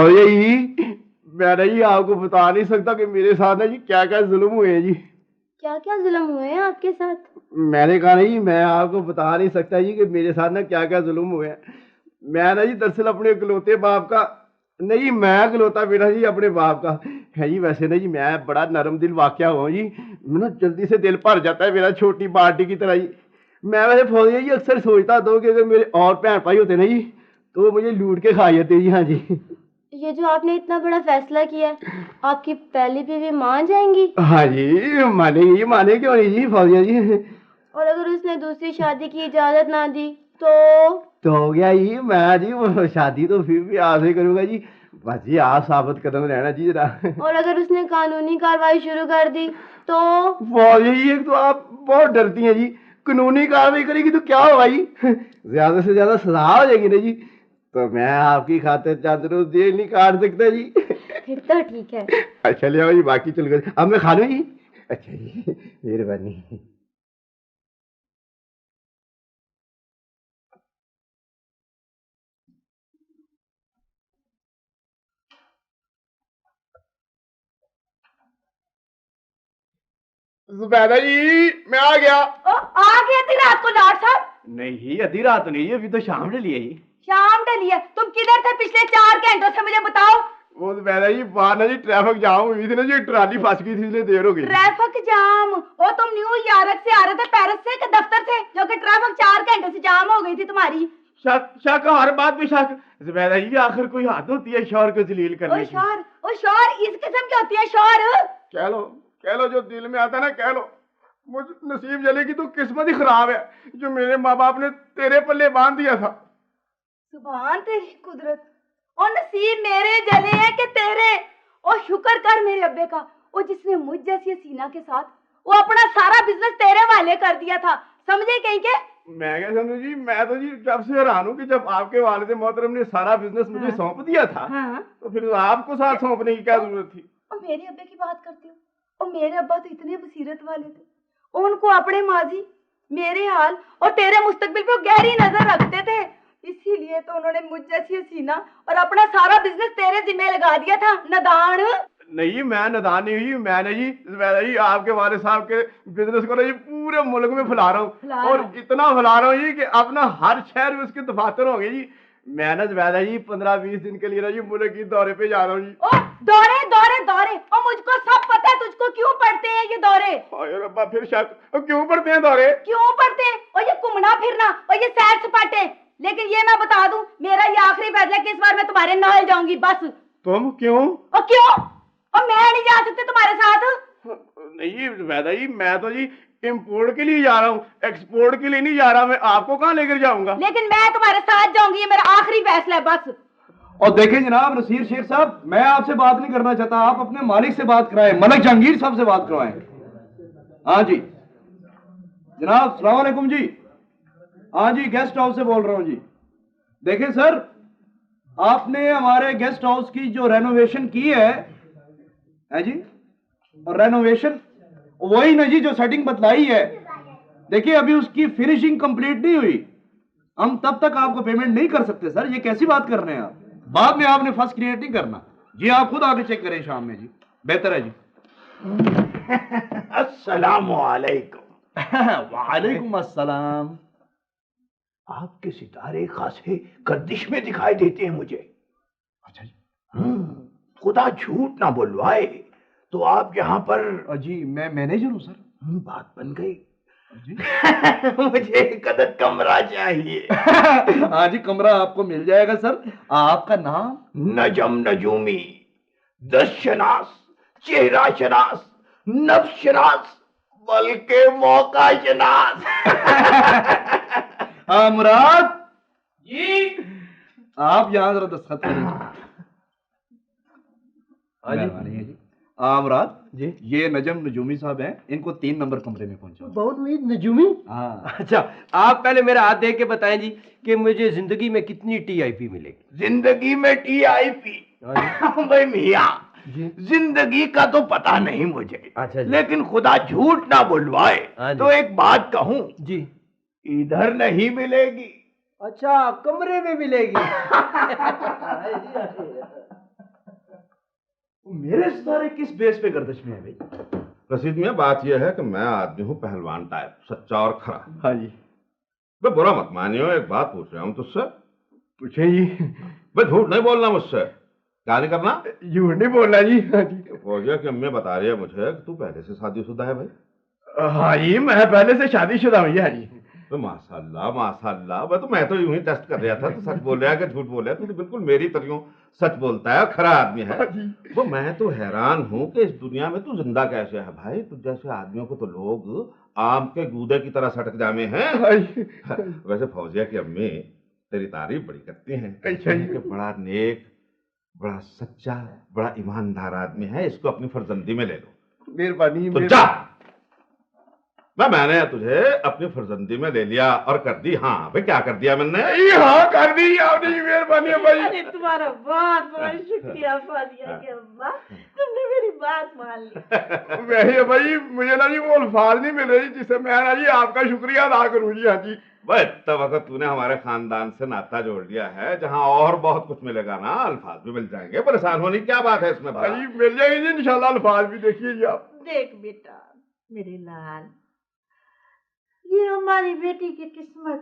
फौजिया जी, मैं ना जी आपको बता नहीं सकता कि मेरे साथ ना जी क्या क्या जुल्म हुए हैं जी। क्या क्या जुल्म हुए हैं आपके साथ? मैंने कहा नहीं, मैं आपको बता नहीं सकता जी कि मेरे साथ ना क्या क्या जुल्म हुए हैं। मैं ना जी दरअसल अपने इकलौते बाप का, नहीं मैं इकलौता बेटा जी अपने बाप का है जी। वैसे ना जी मैं बड़ा नरम दिल वाकया हुआ जी, ना जल्दी से दिल भर जाता है मेरा छोटी बाल्टी की तरह जी। मैं वैसे फौजिया जी अक्सर सोचता था कि अगर मेरे और भैन भाई होते ना जी तो वो मुझे लूट के खा जाते जी। हाँ जी। ये जो आपने इतना बड़ा फैसला किया है, आपकी पहली बीवी मान जाएंगी? हाँ जी मानेगी, माने क्यों नहीं जी फौजिया जी। और अगर उसने दूसरी शादी की इजाजत ना दी तो हो गया जी। मैं जी वो शादी तो फिर भी आपसे करूंगा जी, बस जी आप साबित कदम रहना जी जरा। और अगर उसने कानूनी कार्रवाई शुरू कर दी तो? फौजिया जी एक तो आप बहुत डरती हैं जी, कानूनी कार्रवाई करेगी तो क्या होगा जी, ज्यादा से ज्यादा सजा हो जाएगी ना जी। तो मैं आपकी खातिर चंद रोज जेल नहीं काट सकता जी। फिर तो ठीक है। अच्छा ले आओ जी, बाकी चल गए। अब मैं खा लूँ जी? अच्छा जी, मेहरबानी। जुबैदा जी मैं आ गया। आ गए थी रात को लॉर्ड साहब? नहीं अधी रात नहीं है, अभी तो शाम ढली है जी। शाम ढली है? तुम किधर थे पिछले 4 घंटों से, मुझे बताओ। वो जुबैदा जी बाहर ना जी ट्रैफिक जाम हुई थी ना जी, ट्राली फंस गई थी इसलिए देर हो गई। Traffic jam? ओ तुम न्यूयॉर्क से आ रहे थे, पेरिस से, कि दफ्तर से, जो कि ट्रैफिक 4 घंटे से जाम हो गई थी तुम्हारी? शक शक हर बात में शक। जुबैदा जी आखिर कोई हद होती है शौहर को जलील करने की। ओ शौहर इस किस्म की होती है शौहर? कह लो जो दिल में आता ना कह लो। मुझ नसीब जले की तो किस्मत ही खराब है जो मेरे माँ बाप ने तेरे पल्ले बांध दिया था। सुभान तेरी कुदरत। और नसीब मेरे जले हैं कि तेरे? और शुक्र कर मेरे अब्बे का, वो जिसने मुझ जैसी हसीना के साथ वो अपना सारा बिजनेस तेरे वाले कर दिया था, समझे कहीं के? मैं क्या समझू जी, मैं तो जी जब से हैरान हूँ कि जब आपके वालिद मोहतरम ने सारा बिजनेस मुझे सौंप दिया था, तो फिर आपको साथ सौंपने की क्या जरूरत थी? और मेरे अब्बे की बात करते हो? और मेरे अब्बा तो इतने बसीरत वाले थे, उनको अपने माजी, मेरे हाल और तेरे मुस्तकबिल पे गहरी नजर रखते थे, इसीलिए तो उन्होंने मुझ जैसी हसीना और अपना सारा बिजनेस तेरे जिम्मे लगा दिया था। नदान। नहीं मैं नदान नहीं हुई, मैंने जी जी आपके वालिद साहब के बिजनेस को ना जी पूरे मुल्क में फैला रहा हूँ, और इतना फैला रहा हूँ जी कि अपना हर शहर में उसके दफातर हो गए जी। मैं ना जुबैदा जी 15-20 दिन के लिए ना जी मुल्क की दौरे पे जा रहा हूँ जी। ओ दौरे दौरे दौरे, और मुझको सब पता है तुझको क्यों पड़ते हैं ये दौरे। अरे रब्बा फिर शक, क्यों पड़ते हैं दौरे? क्यों पड़ते हैं? और ये घूमना फिरना और ये सैर सपाटे। लेकिन ये मैं बता दूं, मेरा ये आखिरी फैसला है कि इस बार मैं तुम्हारे नाल जाऊंगी बस। तुम क्यों? और क्यों? और मैं नहीं जा सकती तुम्हारे साथ? नहीं जुबैदा जी मैं तो जी इम्पोर्ट के लिए जा रहा हूँ, एक्सपोर्ट के लिए नहीं जा रहा। मैं आपको कहाँ लेकर जाऊंगा? लेकिन मैं तुम्हारे साथ जाऊंगी, ये मेरा आखिरी फैसला है बस। और देखें जनाब नसीर शेख साहब, मैं आपसे बात नहीं करना चाहता, आप अपने मालिक से बात कराएं, मलिक जहांगीर साहब से बात करवाएं। हाँ जी जनाब, अस्सलाम वालेकुम जी। हाँ जी गेस्ट हाउस से बोल रहा हूँ जी। देखें सर, आपने हमारे गेस्ट हाउस की जो रेनोवेशन की है जी, और रेनोवेशन वही ना जी जो सेटिंग बतलाई है। देखिए अभी उसकी फिनिशिंग कंप्लीट नहीं हुई, हम तब तक आपको पेमेंट नहीं कर सकते सर। ये कैसी बात कर रहे हैं आप? बाद में आपने फर्स्ट क्रिएट नहीं करना जी, आप खुद आके चेक करें शाम में जी, बेहतर है जी। अस्सलाम वालेकुम। वालेकुम अस्सलाम। आपके सितारे खासे गर्दिश में दिखाई देते हैं मुझे। अच्छा जी। खुदा झूठ ना बुलवाए तो आप यहाँ पर? जी मैं मैनेजर हूँ सर। बात बन गई जी। मुझे एक अदद कमरा चाहिए। हाँ जी कमरा आपको मिल जाएगा सर। आपका नाम? नजम नजूमी, दशनास, चेहरा शनास, नफ्स शनास, बल्कि मौका शनास। हाँ मुराद जी आप यहाँ जरा दस्तखत करें। जी हाँ मुराद जी, ये नजम नजूमी साहब हैं, इनको 3 नंबर कमरे में पहुंचा। बहुत उम्मीद नजूमी। हाँ अच्छा आप पहले मेरा हाथ देख के बताएं जी कि मुझे जिंदगी में कितनी टीआईपी मिलेगी। जिंदगी में टीआईपी? भाई मियाँ जिंदगी का तो पता नहीं मुझे। अच्छा जी। लेकिन खुदा झूठ ना बुलवाए तो एक बात कहूँ जी। इधर नहीं मिलेगी। अच्छा कमरे में मिलेगी। मेरे सारे किस बेस पे गर्दिश में है भाई? रशीद में बात यह है कि मैं आदमी हूँ पहलवान टाइप, सच्चा और खरा। हाँ जी। मैं बुरा मत मानियो, एक बात पूछ रहा हूँ तुझसे। पूछे जी। मैं झूठ नहीं बोलना मुझसे, क्या नहीं करना? झूठ नहीं बोलना जी। हाँ जी। फौजिया की अम्मी बता रही है मुझे कि तू पहले से शादीशुदा है भाई। हाँ जी, मैं पहले से शादीशुदा हूँ। हाँ जी। तो माशाल्लाह माशाल्लाह, मैं तो यूं ही टेस्ट कर रहा था, तो सच बोल रहा है कि झूठ बोल रहा है। तू तो बिल्कुल मेरी तरह सच बोलता है और खरा आदमी है। वो मैं तो हैरान हूँ कि इस दुनिया में तू जिंदा कैसे है भाई। तुझ जैसे आदमियों को तो लोग आम के गूदे की तरह सटक जामे हैं। वैसे फौजिया की अम्मी तेरी तारीफ बड़ी करती हैं कि बड़ा नेक, बड़ा सच्चा, बड़ा ईमानदार आदमी है, इसको अपनी फर्जंदी में ले लो। मेहरबानी। तो जा, मैंने तुझे अपनी फर्जंदी में ले लिया और कर दी। हाँ भाई, क्या कर दिया मैंने? हाँ कर दी आपने, मेहरबानी है भाई। अरे तुम्हारा बहुत बहुत शुक्रिया फौजिया के अम्मा, तुमने मेरी बात मान ली। वही भाई, मुझे ना जी वो अल्फाज नहीं मिल रही जिससे मैं ना जी आपका शुक्रिया अदा करूँ जी। हाँ जी। भाई इतना वक्त तूने हमारे खानदान से नाता जोड़ लिया है, जहाँ और बहुत कुछ मिलेगा ना, अल्फाज भी मिल जाएंगे। परेशान होने की क्या बात है इसमें? भाई मिल जाएगी जी इंशाल्लाह, अल्फाज भी देखिए जी आप। देख बेटा मेरे लाल, ये हमारी बेटी की किस्मत,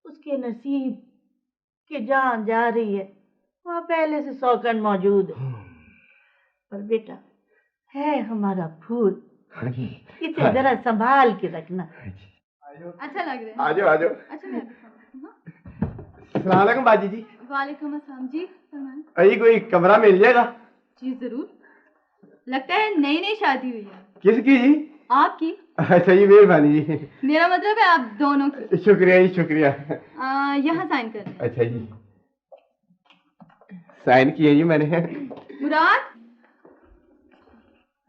उसके नसीब के जहाँ जा रही है वहाँ पहले से सौगंध मौजूद है। पर बेटा है हमारा फूल, इसे जरा संभाल के रखना। अच्छा लग रहा है। आ जाओ आ जाओ। अच्छा मैं अस्सलाम वालेकुम बाजी जी। वालेकुम अस्सलाम जी। फरमाएं। अभी कोई कमरा मिल जाएगा? जी जरूर। लगता है नई नई शादी हुई है। किसकी जी? आपकी। अच्छा जी, मेहरबानी जी। मेरा मतलब है आप दोनों की। शुक्रिया जी, शुक्रिया। यहाँ साइन कर दें। अच्छा जी, साइन किए जी मैंने। मुराद,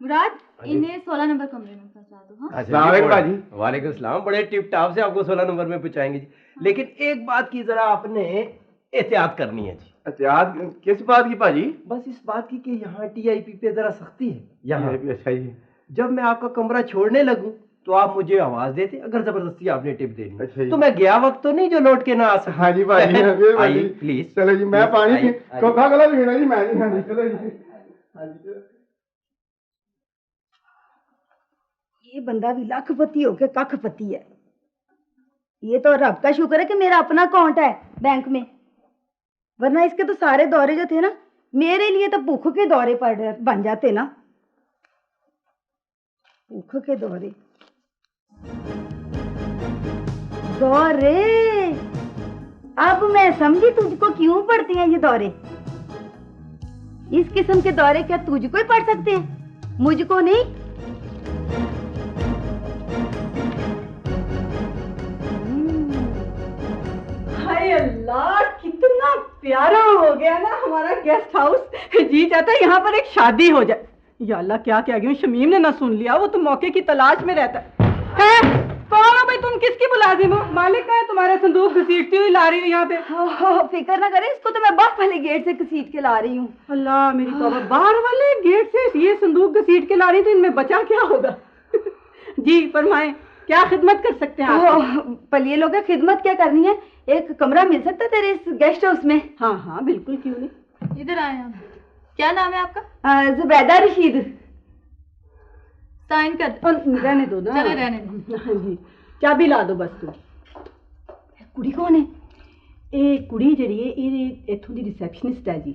मुराद इन्हें 16 नंबर कमरे में पहुंचा दो। हाँ अस्सलाम वालेकुम बाजी। वालेकुम सलाम। बड़े टिप टाप से आपको 16 नंबर में पहुंचाएंगे जी, लेकिन एक बात की जरा आपने एहतियात करनी है जी। एहतियात किस बात की बाजी? बस इस बात की कि यहाँ टीआईपी पे जरा सख्ती है यहाँ। अच्छा जी। जब मैं आपका कमरा छोड़ने लगूं तो आप मुझे आवाज देते, अगर जबरदस्ती आपने टिप देनी अच्छा जी। तो मैं गया वक्त तो नहीं जो लौट के ना आ सके। हाँ जी बाजी, आइए प्लीज। चलो जी, मैं पानी कोका कोला पीना जी मैं। हाँ जी चलो जी। ये बंदा भी लखपति होके कखपति है। ये तो रब का शुक्र है कि मेरा अपना अकाउंट है बैंक में, वरना इसके तो सारे दौरे जो थे ना, मेरे लिए तो भूख के दौरे बन जाते ना। भूख के दौरे अब मैं समझी तुझको क्यों पड़ते हैं ये दौरे। इस किस्म के दौरे क्या तुझको ही पड़ सकते हैं, मुझको नहीं? हाय अल्लाह, कितना प्यारा हो गया ना हमारा गेस्ट हाउस। जी चाहता है यहाँ पर एक शादी हो जाए। या अल्लाह, क्या क्या गया, शमीम ने ना सुन लिया, वो तो मौके की तलाश में रहता है। कौन हो भाई तुम, किसकी मुलाजिम हो? मालिक का है तुम्हारा संदूक घसीटती हुई ला रही हो यहाँ पे। फिक्र ना करे, इसको तो मैं बाहर वाले गेट से घसीट के ला रही हूँ। अल्लाह मेरी तौबा, बाहर वाले गेट से ये संदूक घसीट के ला रही, तो इनमें बचा क्या होगा? जी फरमाएं, क्या खिदमत कर सकते हैं आप? पलिए लोग खिदमत क्या करनी है, एक कमरा मिल सकता है तेरे इस गेस्ट हाउस में? हाँ हाँ बिल्कुल, क्यों नहीं। इधर आए हम। क्या नाम है आपका? जुबैदा रशीद। साइन कर रहने दो ना। चलो रहने दो। हाँ जी, चाबी ला दो बस तुम। कुड़ी कौन है? ये कुड़ी जड़ी है, ये इथों दी रिसेप्शनिस्ट है जी,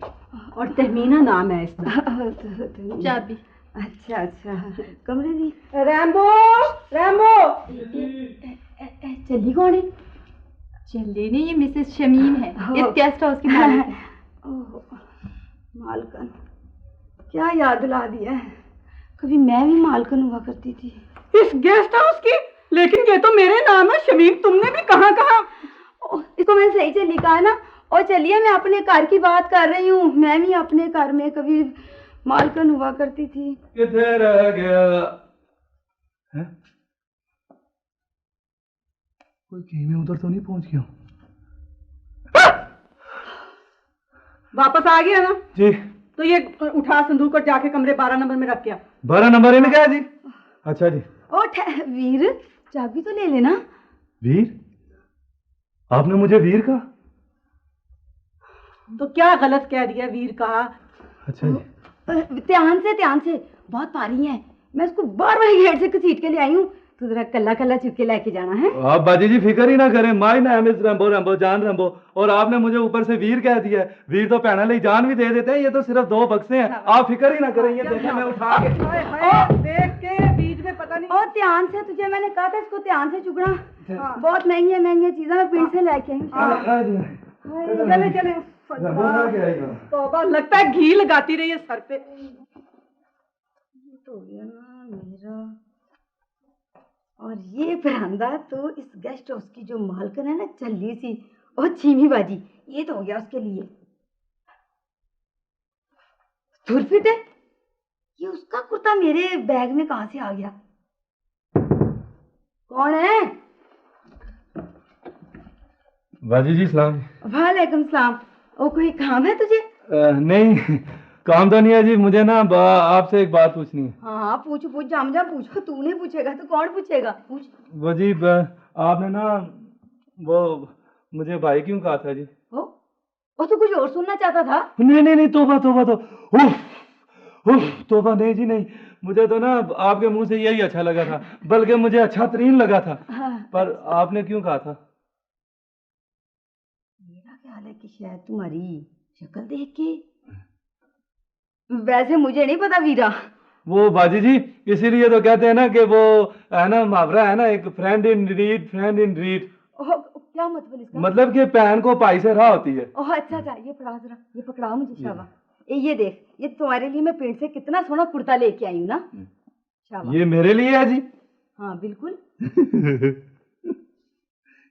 और तहमीना नाम है इसका। चाबी। अच्छा अच्छा, कमरे दी। रैम्बो रैम्बो, चली कौन है? चलिए नहीं, ये मिसेस शमीम है, इस गेस्ट हाउस की मालिक है। मालकन, क्या याद ला दिया है, कभी मैं भी मालकन हुआ करती थी इस गेस्ट हाउस की। लेकिन ये तो मेरे नाम है शमीम, तुमने भी कहाँ कहाँ? इसको मैंने सही से लिखा है ना। और चलिए, मैं अपने घर की बात कर रही हूँ, मैं भी अपने घर में कभी मालकन हुआ करती थी। किधर रह गया है? कोई कहीं में उधर तो नहीं पहुंच गया? वापस आ गया ना जी। तो ये उठा संदूक और जाके कमरे 12 नंबर में रख गया। 12 नंबर इनमें क्या है जी? अच्छा जी। ओ वीर, चाबी तो ले लेना। वीर? आपने मुझे वीर कहा? तो क्या गलत कह दिया, वीर कहा। अच्छा जी। ध्यान से बहुत भारी है, मैं उसको बार बार गेट से घसीट के ले आई हूँ, तो जरा कल्ला कल्ला चुप के लेके जाना है। आप बाजी जी फिक्र ही ना करें, माई ना मिस रंबो रंबो जान रंबो, और आपने मुझे ऊपर से वीर कह दिया है। वीर तो पहना ले जान भी दे देते हैं, ये तो सिर्फ 2 बक्से हैं, आप फिक्र ही ना करें। ये देखें मैं उठा के देख के बीच में पता नहीं। और ध्यान से, तुझे मैंने कहा था इसको ध्यान से चुगना, बहुत महंगी चीजें मैं पिंड से लेके आई। चले चले, तौबा, लगता है घी लगाती रही है सर पे। तो हो गया ना मेरा, और ये बरामदा तो इस गेस्ट हाउस की जो मालकिन है ना, चल्ली सी और चीमी बाजी, ये तो हो गया उसके लिए। धुरफिट है, ये उसका कुर्ता मेरे बैग में कहां से आ गया? कौन है? बाजी जी सलाम। वालेकुम सलाम। ओ, कोई काम है तुझे? नहीं काम तो नहीं है जी, मुझे ना आपसे एक बात पूछनी है। हाँ पूछ पूछ, जाम पूछो, तू नहीं पूछेगा तो कौन पूछेगा, पूछ। वो जी आपने ना वो मुझे भाई क्यों कहा था जी? ओ तू कुछ और सुनना चाहता था? नहीं तोबा तोबा नहीं जी नहीं, मुझे तो ना आपके मुंह से यही अच्छा लगा था, बल्कि मुझे अच्छा तरीन लगा था। हाँ। पर आपने क्यों कहा था? मेरा ख्याल है कि शायद तुम्हारी शक्ल देख के, वैसे मुझे नहीं पता वीरा। वो बाजी जी इसीलिए तो कहते हैं ना कि वो है ना मुहावरा है ना, एक friend in need friend in read. क्या मतलब इसका? मतलब कि पैन को पाई से राह होती है। ओह अच्छा, ये पकड़ा जरा, ये पकड़ाओ मुझे शाबा। ये देख, ये तुम्हारे लिए मैं पिंड से कितना सोना कुर्ता लेके आई हूँ ना। शाबा। ये मेरे लिए है जी? हाँ बिल्कुल।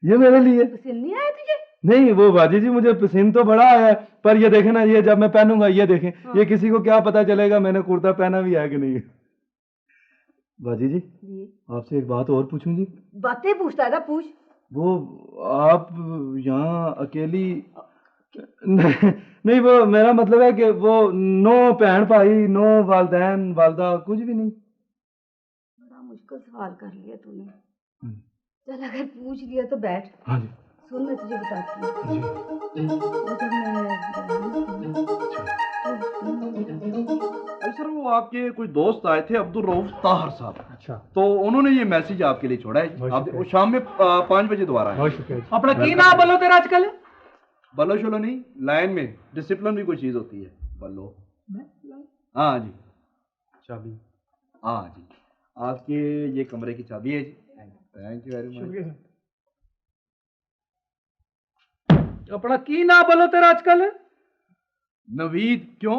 ये मेरे लिए पसंद नहीं आया तुझे? नहीं वो बाजी जी मुझे पसंद तो बड़ा आया है, पर ये देखें ना, ये जब मैं पहनूंगा ये देखें। हाँ। ये किसी को क्या पता चलेगा मैंने कुर्ता पहना भी है कि नहीं। बाजी जी आपसे एक बात और पूछूं जी? बातें पूछता था, पूछ। वो आप यहाँ अकेली नहीं वो मेरा मतलब है कि वो नो बहन भाई, नो वालदैन वालदा, कुछ भी नहीं? बड़ा मुश्किल सवाल कर लिया तूने। चल अगर पूछ लिया तो बैठ। हाँ जी। सुन मैं तुझे बताती हूँ। सर वो आपके कोई दोस्त आए थे, अब्दुल रऊफ ताहर साहब। अच्छा। तो उन्होंने ये मैसेज आपके लिए छोड़ा है, आप वो शाम में 5 बजे दोबारा आए। अपना की ना बलो तेरा आजकल? बल्लो शलो नहीं, लाइन में डिसिप्लिन भी कोई चीज होती है। बल्लो हाँ जी, चाबी। हाँ जी, आपके ये कमरे की चाबी है जी। Thank you very much. अपना की ना बोलो तेरा आजकल? नवीद। क्यों?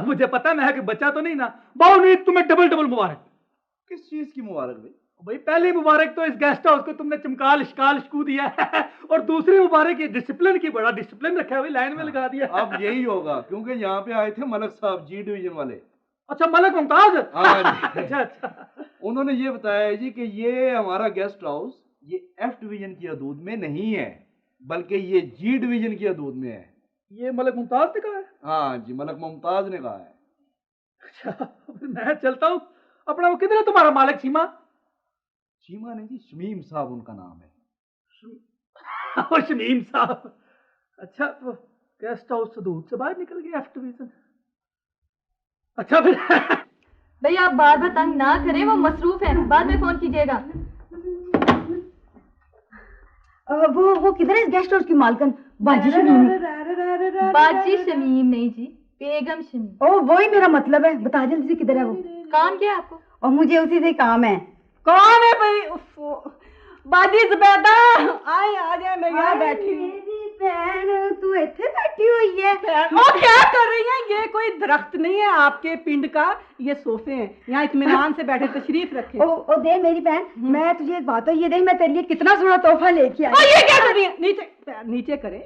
मुझे पता मैं कि बच्चा तो नहीं ना। बहुत नहीं, तुम्हें डबल डबल मुबारक। किस चीज की मुबारक भाई? भाई पहली मुबारक तो इस गेस्ट हाउस को तुमने चमकाल शिकाल शकू दिया है, और दूसरी मुबारक ये डिसिप्लिन की, बड़ा डिसिप्लिन रखा हुआ, लाइन में लगा दिया। अब यही होगा क्योंकि यहाँ पे आए थे मलक साहब, जी डिवीजन वाले। अच्छा मलक मुमताज। अच्छा अच्छा। उन्होंने ये बताया जी कि ये हमारा गेस्ट हाउस ये F डिवीजन की हदूद में नहीं है, बल्कि ये G डिवीजन की हदूद में है। ये मलक मुमताज ने कहा है? हाँ जी, मलक मुमताज ने कहा है। अच्छा मैं चलता हूँ। अपना वो किधर है तुम्हारा मालिक? सीमा? सीमा नहीं जी, शमीम साहब उनका नाम है। और शमीम साहब। अच्छा तो गेस्ट हाउस हदूद से बाहर निकल गए F डिवीजन। अच्छा फिर भैया आप बार बार तंग ना करें, वो मसरूफ है, बाद में फोन कीजिएगा। वो किधर है इस गेस्ट हाउस की मालकिन? बाजी शमीम। बाजी शमीम नहीं जी, बेगम शमीम। ओ वही मेरा मतलब है, बता जल्दी से किधर है वो? काम क्या है आपको? और मुझे उसी से काम है। कौन है भाई? बाजी ज़ुबैदा आए, आ जाए, मैं यहाँ बैठी हूँ। मेरी बहन तू इतने बैठी हुई है? और क्या कर रही है? ये कोई दरख्त नहीं है आपके पिंड का, ये सोफे हैं, यहाँ इत्मीनान से बैठे तशरीफ रखे। ओ दे मेरी बहन, मैं तुझे एक बात है, ये देख मैं तेरे लिए कितना सोना तोहफा लेके आई। ये क्या कर रही है? नीचे नीचे करे।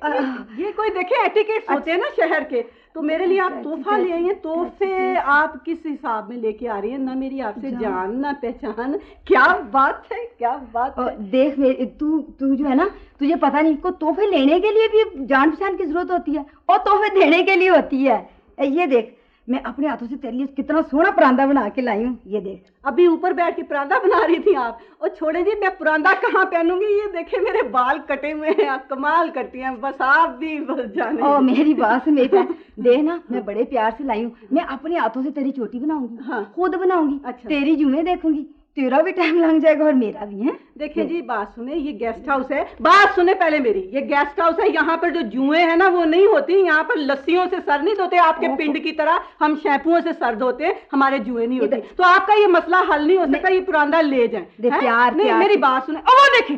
ये कोई देखे एटिकेट्स होते हैं ना शहर के, तो मेरे लिए आप तोहफा ले आई हैं। तोहफे आप किस हिसाब में लेके आ रही हैं? ना मेरी आपसे जान ना पहचान। क्या बात है, क्या बात है। देख तू जो है ना, तुझे पता नहीं, को तोहफे लेने के लिए भी जान पहचान की जरूरत होती है और तोहफे देने के लिए होती है। ये देख मैं अपने हाथों से तेरे लिए कितना सोना परांदा बना के लाई हूँ, ये देख। अभी ऊपर बैठ के परांदा बना रही थी आप। और छोड़े जी, मैं परांदा कहाँ पहनूंगी? ये देखे मेरे बाल कटे हुए हैं, आप कमाल करती हैं, बस आप भी बस जाने। ओ मेरी बात सुन बेटा, देख ना मैं बड़े प्यार से लाई हूँ। मैं अपने हाथों से तेरी चोटी बनाऊंगी, हाँ। खुद बनाऊंगी। अच्छा। तेरी जुएं देखूंगी, तेरा भी टाइम लग जाएगा और मेरा भी है। देखिए जी, बात सुने, ये गेस्ट हाउस है। बात सुने पहले मेरी, ये गेस्ट हाउस है। यहाँ पर जो जुएं हैं ना वो नहीं होती। यहाँ पर लस्सियों से सर नहीं धोते आपके पिंड की तरह। हम शैम्पुओं से सर धोते हैं, हमारे जुएं नहीं होते। तो आपका ये मसला हल नहीं हो सकता। ये परांदा ले जाए। प्यार नहीं, प्यार मेरी बात सुने। ओ देखे,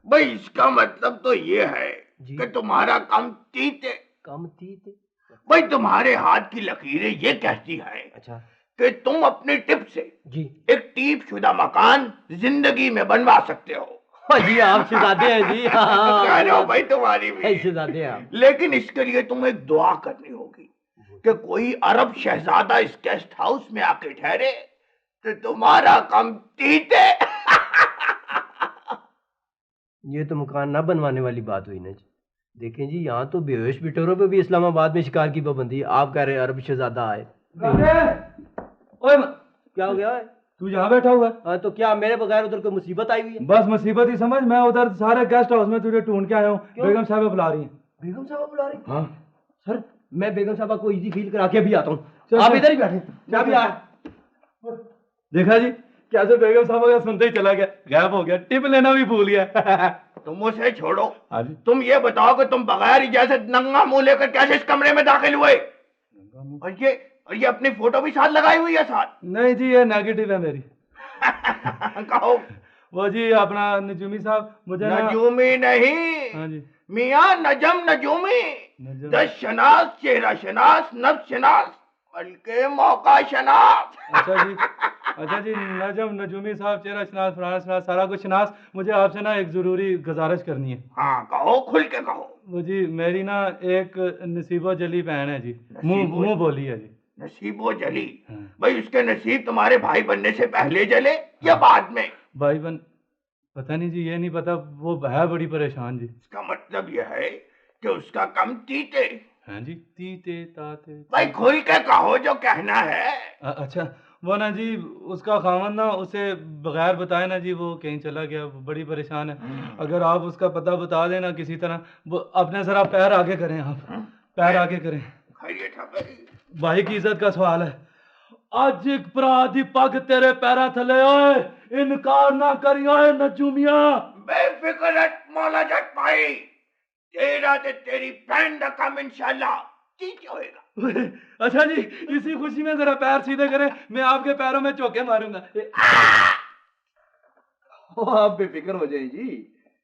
भाई इसका मतलब तो ये है कि तुम्हारा कम तीते। कम तीते? भाई तुम्हारे हाथ की लकीरें ये कहती है अच्छा कि तुम अपनी टिप से जी एक टीप शुदा मकान जिंदगी में बनवा सकते हो। जी आप शहजादे हैं जी। कह रहे हो भाई तुम्हारी भी। शहजादे हैं आप। लेकिन इसके लिए तुम्हें एक दुआ करनी होगी कि कोई अरब शहजादा इस गेस्ट हाउस में आके ठहरे कि तुम्हारा कम तीते। ये तो मकान ना बनवाने वाली बात हुई ना जी। देखें जी, यहाँ तो बेहोश बिटोरों पे भी इस्लामाबाद में शिकार की पाबंदी है। आप कह रहे हैं अरब शहजादा आए। ओए क्या हो गया है? तू यहाँ बैठा हुआ है? हाँ तो क्या मेरे बगैर उधर कोई मुसीबत आई हुई है? बस मुसीबत ही समझ। मैं उधर सारे गेस्ट हाउस में तुझे ढूंढ के आया हूँ। बेगम साहब बुला रही हैं। बेगम साहबा बुला रही? हाँ सर मैं बेगम साहबा को इजी फील करा के अभी आता हूँ। चल, आप चल। इधर ही बैठे। मैं अभी आया। देखा जी, कैसे बेगम साहब का सुनते ही चला गया, गायब हो गया, टिप लेना भी भूल गया। तुम उसे छोड़ो, तुम ये बताओ कि तुम बगैर इजाजत नंगा मुंह लेकर कैसे इस कमरे में दाखिल हुए? और ये अपनी फोटो भी साथ लगाई हुई है साथ? नहीं जी, ये नेगेटिव है मेरी। कहो। वो जी अपना नजूमी साहब मुझे नजूमी नहीं, हाँ जी, मियां नजम नजूमी, दस शनास, चेहरा शनास, नफ्स शनास, बल्कि मौका शनास। अच्छा जी नजम नजूमी साहब, चेहरा शनास, फलाना शनास, सारा कुछ शनास। मुझे आपसे ना एक जरूरी गुजारिश करनी है। हाँ कहो, खुल के कहो। वो जी मेरी ना एक नसीबो जली बहन है जी, मुंह बोली है जी। नसीबो जली? भाई उसके नसीब तुम्हारे भाई बनने से पहले जले या बाद में? भाई बन पता नहीं जी, ये नहीं पता। वो है बड़ी परेशान जी। इसका मतलब यह है कि उसका कम तीते। हाँ जी, तीते ताते। भाई खुल के कहो जो कहना है। अच्छा वो ना जी, उसका खामन ना उसे बगैर बताए ना जी वो कहीं चला गया, वो बड़ी परेशान है। अगर आप उसका पता बता देना किसी तरह। वो अपने जरा पैर आगे करें, आप पैर आगे करें। भाई की इज्जत का सवाल है। आज एक अपराधी पग तेरे पैरा थले ओए, इनकार ना करी ओए नजूमिया। बेफिक्र हट मौला जट भाई, तेरा ते तेरी बहन दा काम इंशाल्लाह ठीक होएगा। अच्छा जी, इसी खुशी में जरा पैर सीधे करें, मैं आपके पैरों में चौके मारूंगा। आप बेफिक्र हो जाए जी,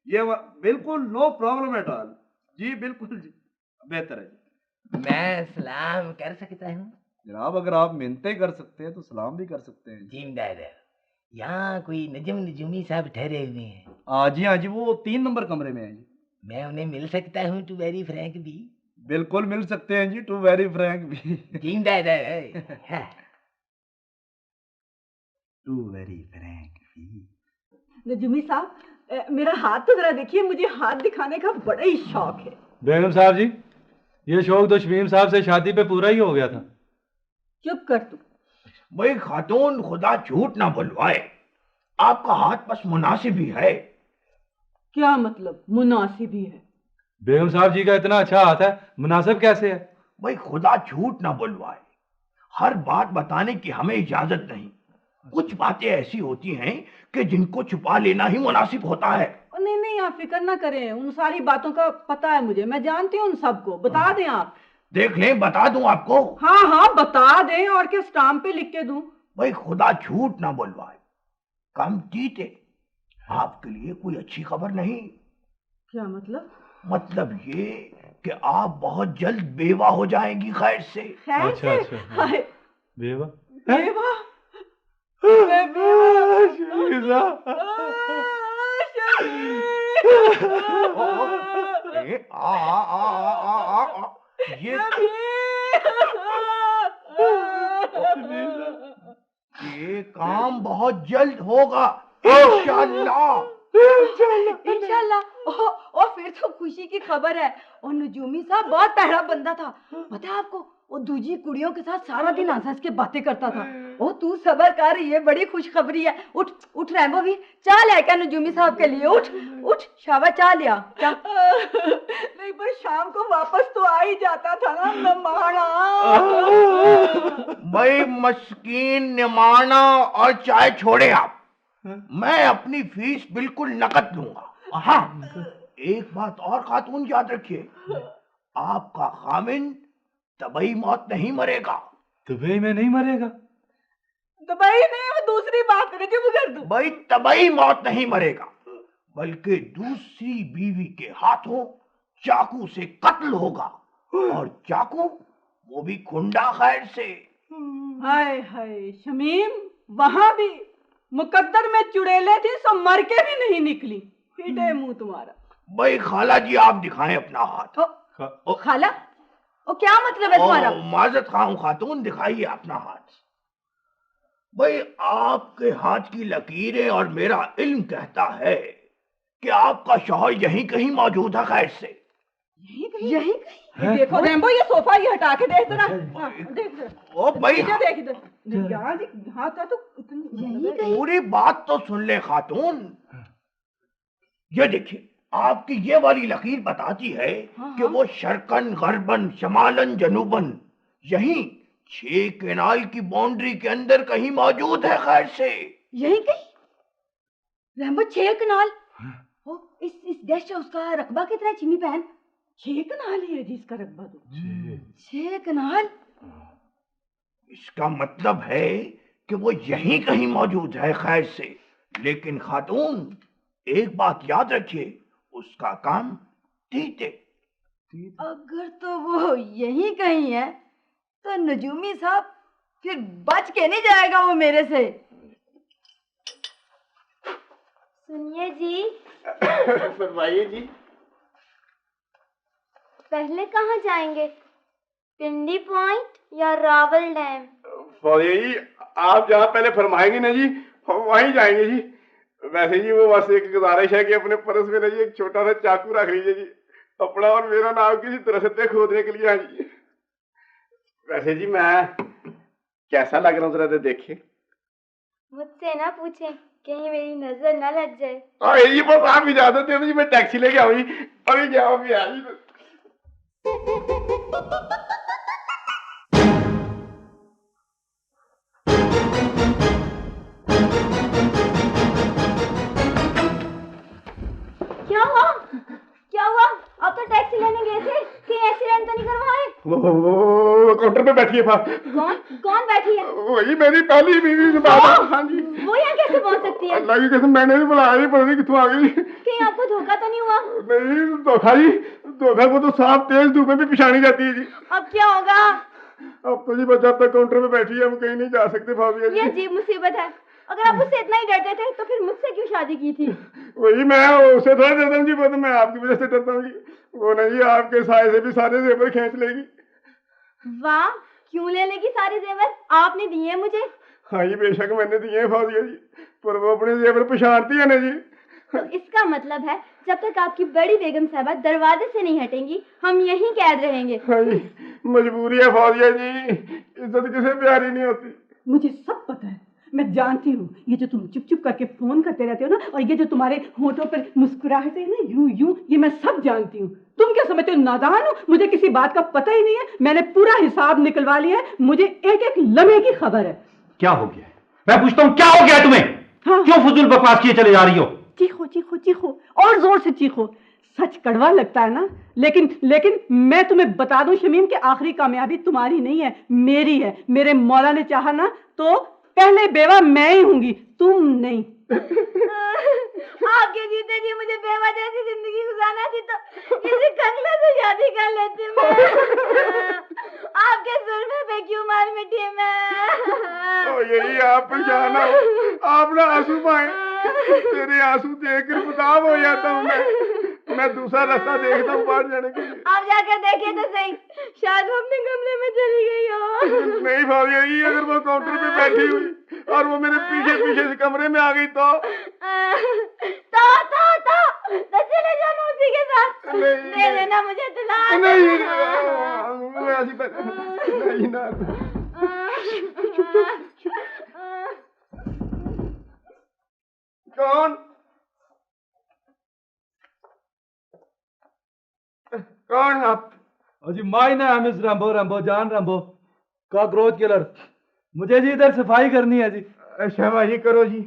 ये बिल्कुल नो प्रॉब्लम एट ऑल जी, बिल्कुल जी, बेहतर है जी। मैं सलाम कर सकता हूँ जनाब? अगर आप मिन्नतें कर सकते हैं तो सलाम भी कर सकते हैं। जिंदाद। यहाँ कोई नजम नजूमी साहब ठहरे हुए हैं? हाँ जी, वो 3 नंबर कमरे में है जी। मैं उन्हें मिल सकता हूँ टू वेरी फ्रैंक भी? बिल्कुल मिल सकते हैं जी, टू वेरी फ्रैंक भी। जिंदाद टू वेरी फ्रैंक भी। नजूमी साहब, मेरा हाथ तो जरा देखिए, मुझे हाथ दिखाने का बड़ा ही शौक है। बेगम साहब जी, ये शौक तो शमीम साहब से शादी पे पूरा ही हो गया था। चुप कर तू। भाई खातून खुदा झूठ ना बुलवाए, आपका हाथ बस मुनासिब ही है। क्या मतलब मुनासिब ही है? बेगम साहब जी का इतना अच्छा हाथ है, मुनासिब कैसे है? भाई खुदा झूठ ना बुलवाए, हर बात बताने की हमें इजाजत नहीं। कुछ बातें ऐसी होती हैं कि जिनको छुपा लेना ही मुनासिब होता है। नहीं नहीं, आप फिक्र ना करें, उन सारी बातों का पता है मुझे, मैं जानती हूँ उन सबको। बता दें आप? देख लें, बता दूं आपको? हाँ बता दें, और क्या स्टाम्प पे लिख के दूं? भाई खुदा झूठ ना बुलवाए, कम जीते आपके लिए कोई अच्छी खबर नहीं। क्या मतलब? मतलब ये कि आप बहुत जल्द बेवा हो जाएंगी खैर से। खैर से? अच्छा। बेवा? बेवा? ये काम बहुत जल्द होगा इंशाअल्लाह। इंशाल्लाह। और फिर तो खुशी की खबर है। और नजूमी साहब बहुत तगड़ा बंदा था, पता है आपको? वो दूजी कुड़ियों के साथ सारा दिन हंस हंस के बातें करता था। ओ तू सबर कर, ये बड़ी खुशखबरी है। उठ उठ रैम्बो भी, चाय लेकर नजूमी साहब के लिए। उठ उठ शाबाश, चाय लिया चा। नहीं पर शाम को वापस तो आ ही जाता था ना नमाना। भाई मस्कीन निमाना और चाय छोड़े आप, मैं अपनी फीस बिल्कुल नकद लूंगा। हाँ, एक बात और खातून याद रखिए, आपका खामिन तबई मौत नहीं मरेगा। दुबई में नहीं मरेगा? दुबई में वो दूसरी बात करे जो कर दूं। भाई तबई मौत नहीं मरेगा, बल्कि दूसरी बीवी के हाथों चाकू से कत्ल होगा। और चाकू वो भी खुंडा खैर से। हाय हाय शमीम, वहां भी मुकद्दर में चुड़ैले थी, सो मर के भी नहीं निकली। हिटे मुंह तुम्हारा। भाई खाला जी आप दिखाएं अपना हाथ। खाला, ओ क्या मतलब है तुम्हारा? माजरत खाऊं खातून, दिखाइए अपना हाथ। भाई आपके हाथ की लकीरें और मेरा इल्म कहता है कि आपका शौहर यहीं कहीं मौजूद है खैर से। यही देखो रैम्बो, ये सोफा ही हटा के देख जरा। देख ओ भाई देख इधर, यहाँ था तो पूरी बात तो सुन ले खातून। ये देखिए, आपकी ये वाली लकीर बताती है कि वो शर्कन गरबन शमालन जनूबन यहीं 6 केनाल की बाउंड्री के अंदर कहीं मौजूद है खैर से। यही कहीं रैम्बो 6 कनाल। ओ इस गेस्ट हाउस का रकबा कितना है चिमी बहन? 6 कनाल ही है जिसका रकबा तो। 6 कनाल? इसका मतलब है कि वो यहीं कहीं मौजूद है खैर से। लेकिन खातून एक बात याद रखिए, उसका काम तीते। अगर तो वो यहीं कहीं है तो नजूमी साहब फिर बच के नहीं जाएगा वो मेरे से। सुनिए जी। फरमाइए जी। पहले कहाँ जाएंगे, पिंडी पॉइंट या रावल डैम? फौजिया जी, आप जहाँ पहले फरमाएंगे ना जी, वहीं जाएंगे जी। वैसे जी वो बस एक गुजारिश है कि अपने पर्स में ना जी एक छोटा सा चाकू रख लीजिए जी, अपना और मेरा नाम किसी दरख्त खोदने के लिए। हाँ जी। वैसे जी मैं कैसा लग रहा हूँ जरा देखे। मुझसे ना पूछें, कहीं मेरी नजर ना लग जाए। अरे जी बस आप इजाजत दे दो जी, मैं टैक्सी लेके आऊँ जी। अरे क्या हो गया जी। क्या हुआ? आप तो टैक्सी लेने गए थे, कहीं एक्सीडेंट तो नहीं करवाए? वो काउंटर पे बैठी है। कौन बैठी है? वही मेरी पहली बीवी से बात है। हाँ जी। वो यहाँ कैसे पहुँच सकती है? अल्लाह की कसम मैंने नहीं बुलाया, नहीं पता नहीं कितों आ गई। कहीं आपको धोखा तो नहीं हुआ? नहीं धोखा जी, धोखा को तो साफ तेज धूप में भी पिछानी जाती है जी। अब क्या होगा? अब तो जी बस जब तक काउंटर पे बैठी है हम कहीं नहीं जा सकते भाभी जी। ये अजीब मुसीबत है। अगर आप उससे इतना ही डरते थे तो फिर मुझसे क्यों शादी की थी? वही मैं उससे थोड़ा डरता हूँ जी, वो तो मैं आपकी वजह से डरता हूँ जी। वो नहीं आपके साए से भी सारे जेवर खींच लेगी। वाह, क्यों ले लेगी सारे जेवर? आपने दिए मुझे। हाँ जी बेशक मैंने दिए हैं फौजिया जी, पर वो अपने जेवर पछाड़ती है ना जी। तो इसका मतलब है जब तक आपकी बड़ी बेगम साहबा दरवाजे से नहीं हटेंगी हम यहीं कैद रहेंगे। हाँ जी, मजबूरी है फौजिया जी, इज्जत किसे प्यारी नहीं होती। मुझे सब पता है, मैं जानती हूँ। ये जो तुम चुप चुप करके फोन करते रहते हो ना, और ये जो तुम्हारे होठों पर मुस्कुराहट है ना यूं यूं, ये मैं सब जानती हूँ। तुम क्या समझते हो नादान हो? मुझे किसी बात का पता ही नहीं है। मैंने पूरा हिसाब निकलवा लिया है, मुझे एक एक लम्हे की खबर है। क्या हो गया? मैं पूछता हूँ क्या हो गया तुम्हें? हाँ। क्यों फजूल बकवास किए चले जा रही हो? चीखो चीखो चीखो, और जोर से चीखो। सच कड़वा लगता है ना, लेकिन मैं तुम्हें बता दूं शमीम, कि आखिरी कामयाबी तुम्हारी नहीं है, मेरी है। मेरे मौला ने चाहा ना तो पहले बेवा मैं ही होंगी, तुम नहीं। आपके जीते जी मुझे बेवा जैसी जिंदगी गुजारना थी तो किसी कंगले से शादी कर लेती मैं। आपके सुरमे पे क्यों मार मिटी मैं? ओ यही आप परेशान हो, आप ना आंसू पाए, तेरे आंसू देखकर बेताब हो जाता हूँ मैं दूसरा रास्ता देखता हूँ बाहर जाने के लिए। आप जाकर देखिए तो सही, शायद वो अपने कमरे में चली गई हो। नहीं भाभी जी, अगर वो काउंटर पे बैठी हुई और वो मेरे पीछे पीछे से कमरे में आ गई तो दे देना मुझे तलाक। नहीं मैं ऐसी नहीं ना कौन कौन आप? जी my name is Rambo, Rambo John Rambo cockroach killer. मुझे जी इधर सफाई करनी है जी। अच्छा भाई करो जी।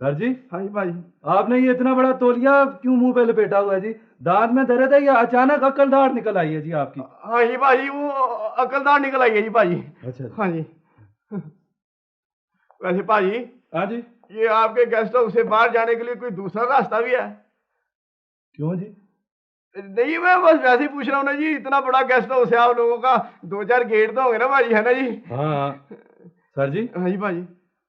सर जी। हाँ जी भाई। आपने ये इतना बड़ा तौलिया क्यों मुंह पे लपेटा हुआ है जी? दांत में दर्द है या अचानक अक्लदार निकल आई है जी आपकी? हाँ जी भाई वो अकलदार निकल आई है जी भाई। अच्छा हाँ जी। वैसे भाई। हाँ जी। ये आपके गेस्ट हाउस से बाहर जाने के लिए कोई दूसरा रास्ता भी है? क्यों जी? नहीं मैं बस वैसे ही पूछ रहा हूँ ना जी, इतना बड़ा गेस्ट हाउस है आप लोगों का, 2-4 गेट तो होंगे ना भाई, है ना जी? हाँ सर जी। हाँ जी भाई।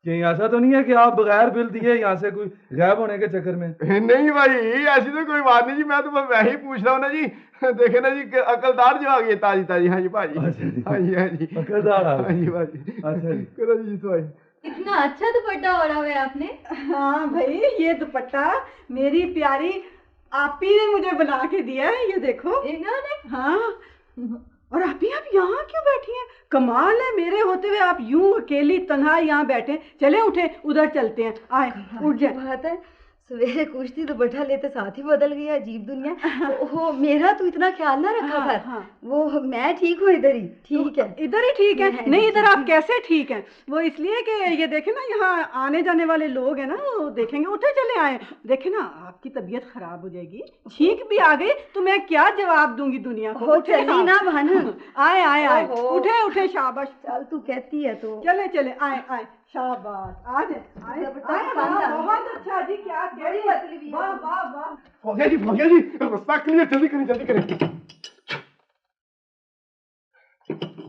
कहीं ऐसा तो नहीं है कि आप बगैर बिल दिए यहाँ से कोई गायब होने के चक्कर में? नहीं भाई ऐसी तो कोई बात नहीं जी, मैं तो बस वैसे ही पूछ रहा हूँ ना जी। देखे ना जी अकलदार जो आ गई है ताजी ताजी। हाँ जी भाई। हाँ जी हाँ जी अकलदार आ हाँ जी भाई। अच्छा जी। करो जी भाई। इतना अच्छा दुपट्टा ओढ़ा हुआ है आपने। हाँ भाई ये दुपट्टा मेरी प्यारी आपी ने मुझे बना के दिया है, ये देखो। इन्होंने? हाँ। और आपी आप यहाँ क्यों बैठी हैं? कमाल है, मेरे होते हुए आप यूं अकेली तन्हा यहाँ बैठे। चले उठे उधर चलते हैं, आए उठ जाए। बात है सवेरे कुछ थी तो बैठा लेते साथ ही बदल गई, अजीब दुनिया। ओहो मेरा तो इतना ख्याल ना रखा हाँ, कर। हाँ। वो मैं ठीक हूँ इधर ही, ठीक है इधर ही ठीक है। मैं नहीं इधर ठीक आप कैसे ठीक हैं? वो इसलिए कि ये देखे ना यहाँ आने जाने वाले लोग हैं ना, वो देखेंगे। उठे चले आए। देखे ना आपकी तबीयत खराब हो जाएगी, छींक भी आ गई तो मैं क्या जवाब दूंगी दुनिया को। हो उठे चली ना भानु। आए आए आए ओहो। उठे उठे शाबाश। चल तू कहती है तो चले चले आए आए शाबाश। आज आए दुपट्टा आए, पसंद हाँ, आ बहुत अच्छा जी। क्या बड़ी मतलबी है। वाह वाह वाह। फौजिया जी रास्ता क्लियर, जल्दी करें जल्दी करें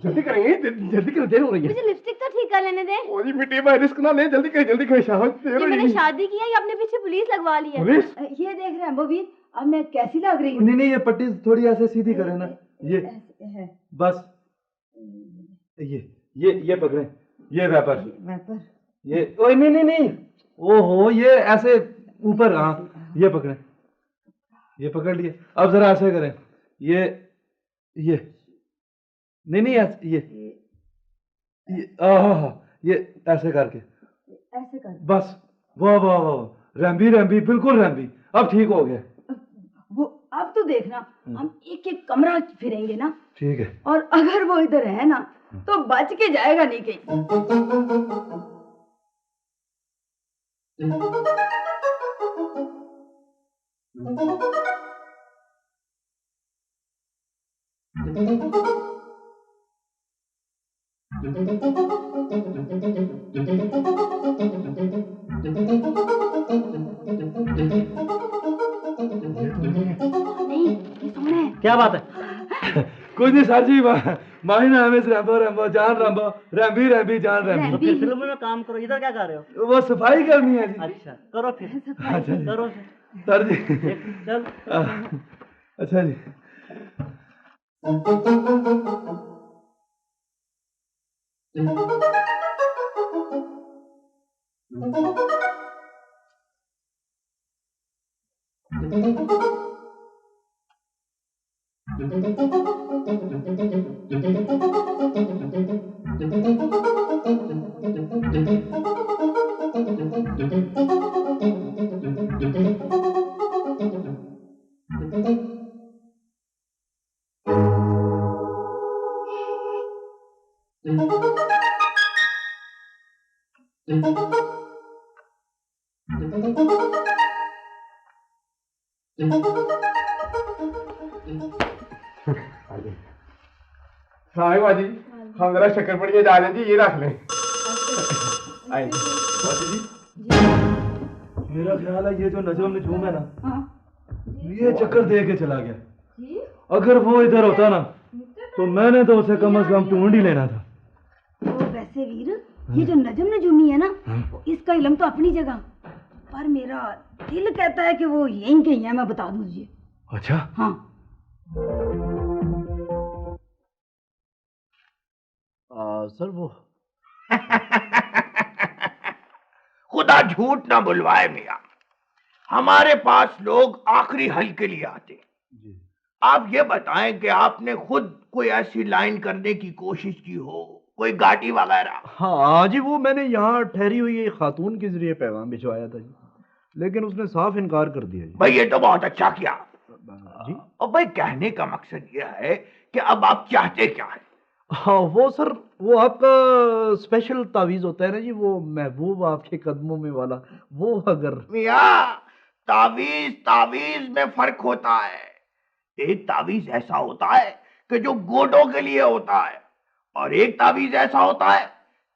जल्दी करें जल्दी करें, देर हो रही है। मुझे लिपस्टिक तो ठीक कर लेने दे। ओ जी मिट्टी में रिस्क ना ले, जल्दी करें शाबाश, देर ये हो मैंने रही है। शादी की है या अपने पीछे पुलिस लगवा ली है? पुलिस? ये देख रहे हैं बबीर, अब मैं कैसी लग रही हूँ? नहीं नहीं ये पट्टी थोड़ी ऐसे सीधी करें ना, ये है बस ये पकड़े, ये वेपर वेपर। ये ओए नहीं नहीं नहीं, ओहो ये ऐसे ऊपर, हाँ ये पकड़े, ये पकड़ लिए। अब जरा ऐसे करें, ये नहीं नहीं ऐसे ये ये ऐसे करके ऐसे कर। बस। वाह वाह वाह, रैम्बी रैम्बी बिल्कुल रैम्बी, अब ठीक हो गया। वो अब तो देखना हम एक एक कमरा फिरेंगे ना, ठीक है। और अगर वो इधर है ना तो बच के जाएगा नहीं कहीं। नहीं ये सोना है। क्या बात है? कुछ नहीं सर जी, माही नाम है रैम्बो, रैम्बो जान रैम्बो, रैम्बी रैम्बी जान रैम्बी। तो फिर फिल्म में काम करो, इधर क्या कर रहे हो? वो सफाई करनी है जी। अच्छा करो फिर। अच्छा जी। करो सर जी चल। अच्छा जी। साहिब बाजी हम जरा शक्करपड़िया जा रहे हैं जी, ये रख लें। आए जी मेरा ख्याल है ये जो नजम नजूम है ना, ये चक्कर दे के चला गया। अगर वो इधर होता ना तो मैंने तो उसे कम से कम ढूंढ ही लेना था। तो वैसे वीर ये जो नजम नजूमी है ना, वो इसका इल्म तो अपनी जगह, पर मेरा दिल कहता है कि वो यहीं कहीं है, मैं बता दूं तुझे। अच्छा हाँ सर वो खुदा झूठ ना बुलवाए मियाँ, हमारे पास लोग आखिरी हल के लिए आते हैं। आप ये बताएं कि आपने खुद कोई ऐसी लाइन करने की कोशिश की हो, कोई गाड़ी वगैरह? हाँ जी, वो मैंने यहाँ ठहरी हुई एक खातून के जरिए पैगाम भिजवाया था जी, लेकिन उसने साफ इनकार कर दिया जी। भाई ये तो बहुत अच्छा किया जी। और भाई कहने का मकसद ये है कि अब आप चाहते क्या है? हाँ वो सर, वो आपका स्पेशल तावीज होता है ना जी, वो महबूब आपके कदमों में वाला, वो अगर। मियाँ, तावीज में फर्क होता है। एक तावीज ऐसा होता है कि जो गोडों के लिए होता है, और एक तावीज ऐसा होता है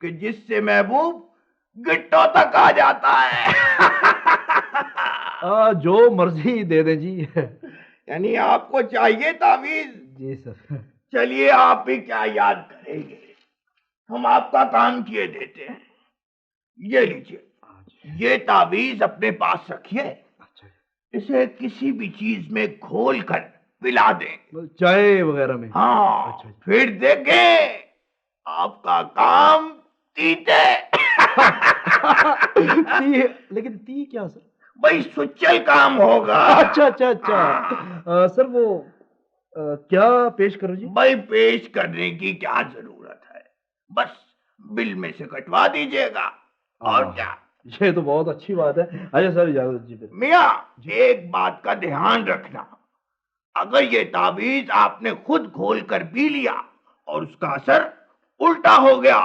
कि जिससे महबूब गिट्टों तक आ जाता है। जो मर्जी दे दें जी। यानी आपको चाहिए तावीज? जी सर। चलिए, आप भी क्या याद करेंगे, हम आपका काम किए देते हैं। ये लीजिए, ये तावीज अपने पास रखिए। इसे किसी भी चीज में घोल कर पिला दें, चाय वगैरह में। हाँ। अच्छा। फिर देखें आपका काम तीते। लेकिन ती क्या सर? भाई सुचल काम होगा। अच्छा अच्छा अच्छा। सर वो क्या पेश करो जी? भाई पेश करने की क्या जरूरत है, बस बिल में से कटवा दीजिएगा, और क्या। ये तो बहुत अच्छी बात है। अच्छा सर, इजाजत जी। मियाँ, एक बात का ध्यान रखना, अगर ये तावीज आपने खुद घोल कर पी लिया और उसका असर उल्टा हो गया